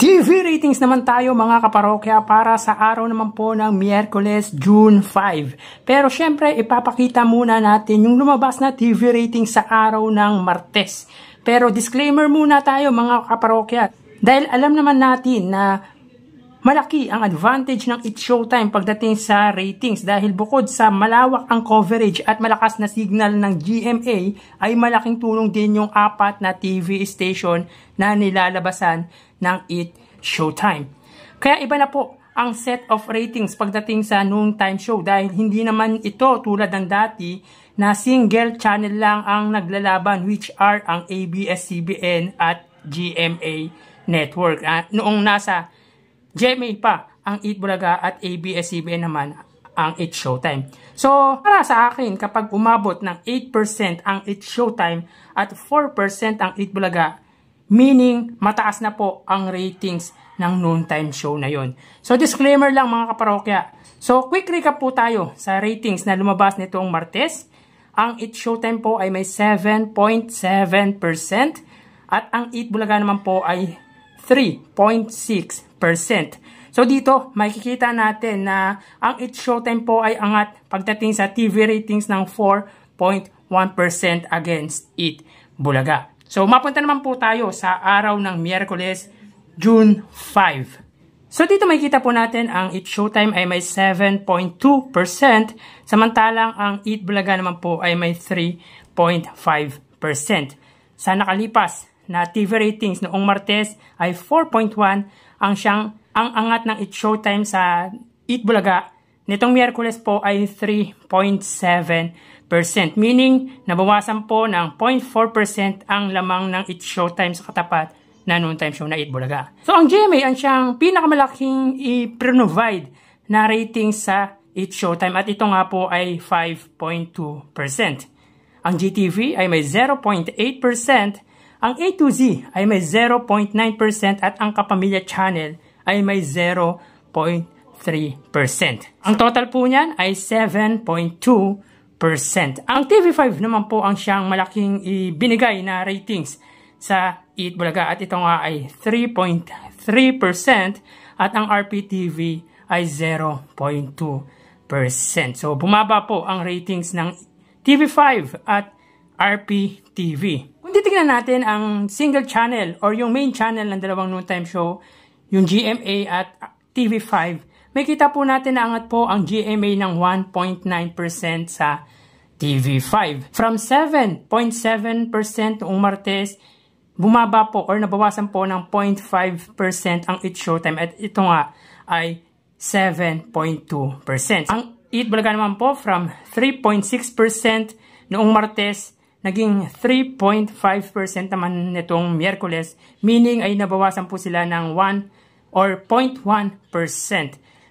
TV ratings naman tayo mga kaparokya para sa araw naman po ng Miyerkules, June 5. Pero syempre ipapakita muna natin yung lumabas na TV ratings sa araw ng Martes. Pero disclaimer muna tayo mga kaparokya. Dahil alam naman natin na malaki ang advantage ng It's Showtime pagdating sa ratings dahil bukod sa malawak ang coverage at malakas na signal ng GMA ay malaking tulong din yung 4 na TV station na nilalabasan ng It's Showtime. Kaya iba na po ang set of ratings pagdating sa noontime show dahil hindi naman ito tulad ng dati na single channel lang ang naglalaban which are ang ABS-CBN at GMA Network. Noong nasa GMA pa ang Eat Bulaga at ABS-CBN naman ang It's Showtime. So, para sa akin, kapag umabot ng 8% ang It's Showtime at 4% ang Eat Bulaga, meaning mataas na po ang ratings ng noontime show na yon. So, disclaimer lang mga kaparokya. So, quick recap po tayo sa ratings na lumabas nitong Martes. Ang It's Showtime po ay may 7.7% at ang Eat Bulaga naman po ay 3.6%. So dito, makikita natin na ang It's Showtime po ay angat pagdating sa TV ratings ng 4.1% against Eat Bulaga. So mapunta naman po tayo sa araw ng Miyerkules, June 5. So dito makikita po natin ang It's Showtime ay may 7.2%, samantalang ang Eat Bulaga naman po ay may 3.5%. Sa nakalipas na TV ratings noong Martes ay 4.1 ang angat ng It's Showtime sa Eat Bulaga. Nitong Miyerkules po ay 3.7%, meaning nabawasan po ng 0.4% ang lamang ng It's Showtime sa katapat na noontime show na Eat Bulaga. So ang GMA ang siyang pinakamalaking i-provide na ratings sa It's Showtime at ito nga po ay 5.2%. Ang GTV ay may 0.8%, ang A to Z ay may 0.9% at ang Kapamilya Channel ay may 0.3%. Ang total po niyan ay 7.2%. Ang TV5 naman po ang siyang malaking ibinigay na ratings sa Eat Bulaga at ito nga ay 3.3% at ang RPTV ay 0.2%. So bumaba po ang ratings ng TV5 at RPTV. Kung titignan natin ang single channel or yung main channel ng dalawang noontime show, yung GMA at TV5, may kita po natin na angat po ang GMA ng 1.9% sa TV5. From 7.7% noong Martes, bumaba po or nabawasan po ng 0.5% ang It's Showtime at ito nga ay 7.2%. Ang Eat Bulaga naman po from 3.6% noong Martes, naging 3.5% naman nitong Miyerkules, meaning ay nabawasan po sila ng 1 or 0.1%.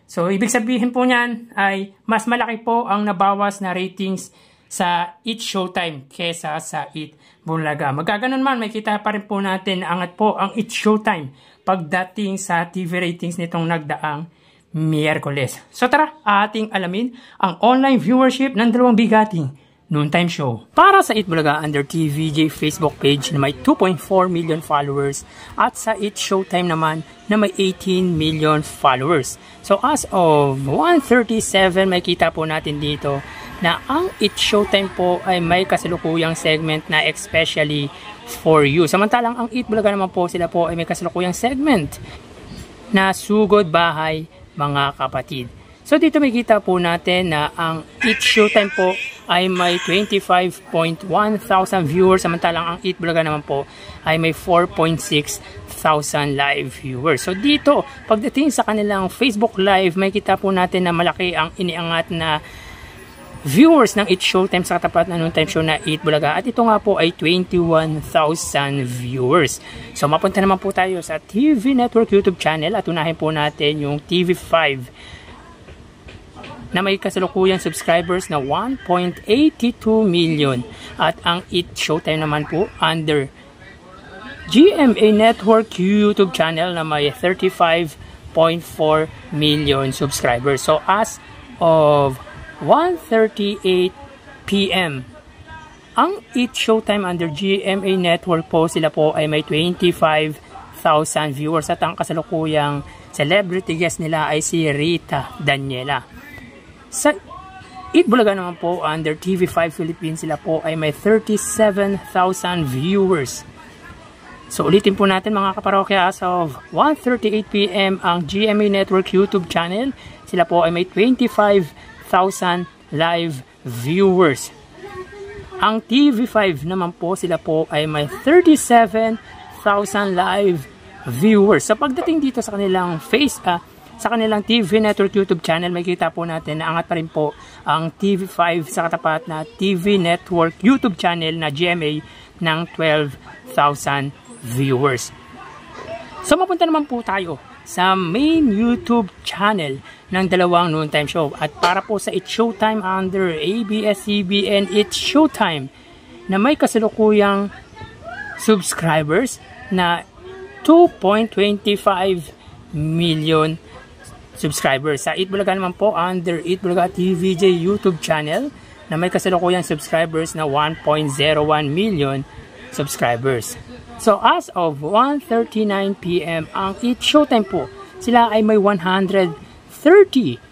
So, ibig sabihin po niyan ay mas malaki po ang nabawas na ratings sa It's Showtime kesa sa Eat Bulaga. Magkaganon man, may kita pa rin po natin na angat po ang It's Showtime pagdating sa TV ratings nitong nagdaang Miyerkules. So tara, ating alamin ang online viewership ng dalawang bigating noontime show. Para sa Eat Bulaga under TVJ Facebook page na may 2.4 million followers at sa It's Showtime naman na may 18 million followers. So as of 1:37 may kita po natin dito na ang It's Showtime po ay may kasalukuyang segment na especially for you. Samantalang ang Eat Bulaga naman po sila po ay may kasalukuyang segment na Sugod Bahay Mga Kapatid. So dito makikita po natin na ang It's Showtime po ay may 25.1 thousand viewers, samantalang ang Eat Bulaga naman po ay may 4.6 thousand live viewers. So dito, pagdating sa kanilang Facebook Live, makikita po natin na malaki ang iniangat na viewers ng It's Showtime sa katapat na noontime show na Eat Bulaga at ito nga po ay 21,000 viewers. So mapunta naman po tayo sa TV Network YouTube channel at unahin po natin yung TV5 na may kasalukuyang subscribers na 1.82 million at ang It's Showtime naman po under GMA Network YouTube channel na may 35.4 million subscribers. So as of 1:38 PM ang It's Showtime under GMA Network po, sila po ay may 25 viewers at ang kasalukuyang celebrity guest nila ay si Rita Daniela. Sa Eat Bulaga naman po, under TV5 Philippines, sila po ay may 37,000 viewers. So ulitin po natin mga kaparokya, as of 1:38 PM ang GMA Network YouTube channel, sila po ay may 25,000 live viewers. Ang TV5 naman po, sila po ay may 37,000 live viewers. So pagdating dito sa kanilang sa kanilang TV Network YouTube channel, makikita po natin na angat pa rin po ang TV5 sa katapat na TV Network YouTube channel na GMA ng 12,000 viewers. So mapunta naman po tayo sa main YouTube channel ng dalawang noontime show. At para po sa It's Showtime under ABS-CBN It's Showtime na may kasalukuyang subscribers na 2.25 million subscribers. Sa Eat Bulaga naman po under Eat Bulaga TVJ YouTube channel na may kasalukuyang subscribers na 1.01 million subscribers. So as of 1:39 PM ang It's Showtime po, sila ay may 130,000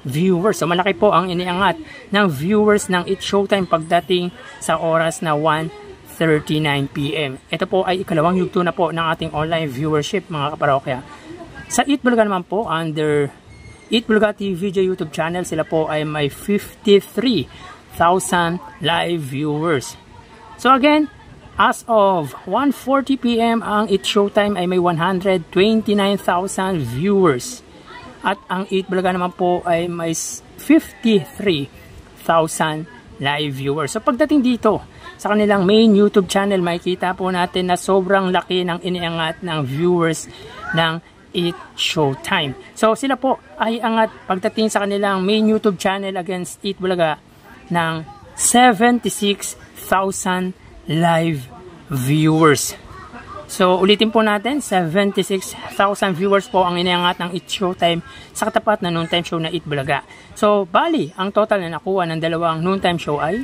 viewers. So malaki po ang iniangat ng viewers ng It's Showtime pagdating sa oras na 1:39 PM. Ito po ay ikalawang yugto na po ng ating online viewership mga kaparokya. Sa Eat Bulaga naman po under Eat Bulaga TVJ YouTube channel, sila po ay may 53,000 live viewers. So again, as of 1:40 PM ang It's Showtime ay may 129,000 viewers. At ang Eat Bulaga naman po ay may 53,000 live viewers. So pagdating dito sa kanilang main YouTube channel, makikita po natin na sobrang laki ng iniangat ng viewers ng It's Showtime. So sila po ay angat pagdating sa kanilang main YouTube channel against Eat Bulaga ng 76,000 live viewers. So ulitin po natin, 76,000 viewers po ang iniangat ng It's Showtime sa katapat na noontime show na Eat Bulaga. So bali, ang total na nakuha ng dalawang noontime show ay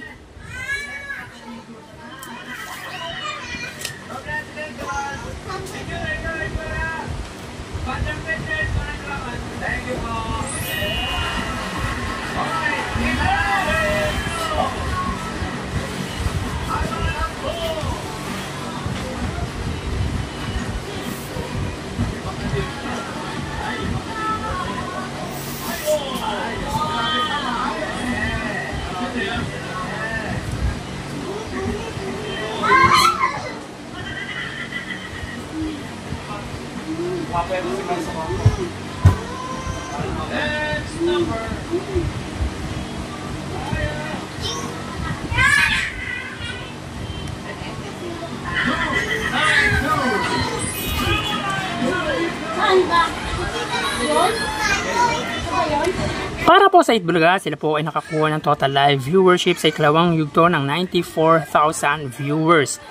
para po sa Eat Bulaga, sila po ay nakakuha ng total live viewership sa ikalawang yugto ng 94,000 viewers.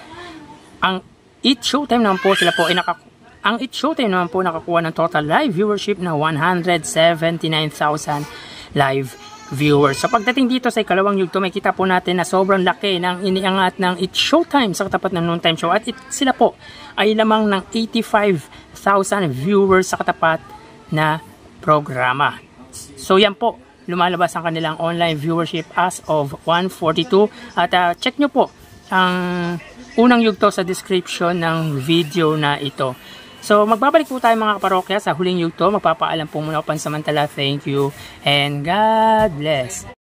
Ang It's Showtime naman po, nakakuha ng total live viewership na 179,000 live viewers. So pagdating dito sa ikalawang yugto, may kita po natin na sobrang laki ng iniangat ng It's Showtime sa katapat ng noontime show. At sila po ay lamang ng 85,000 viewers sa katapat na programa. So yan po, lumalabas ang kanilang online viewership as of 1:42. At check nyo po ang unang yugto sa description ng video na ito. So magbabalik po tayo mga kaparokya sa huling yugto. Magpapaalam po muna ako pansamantala. Thank you and God bless.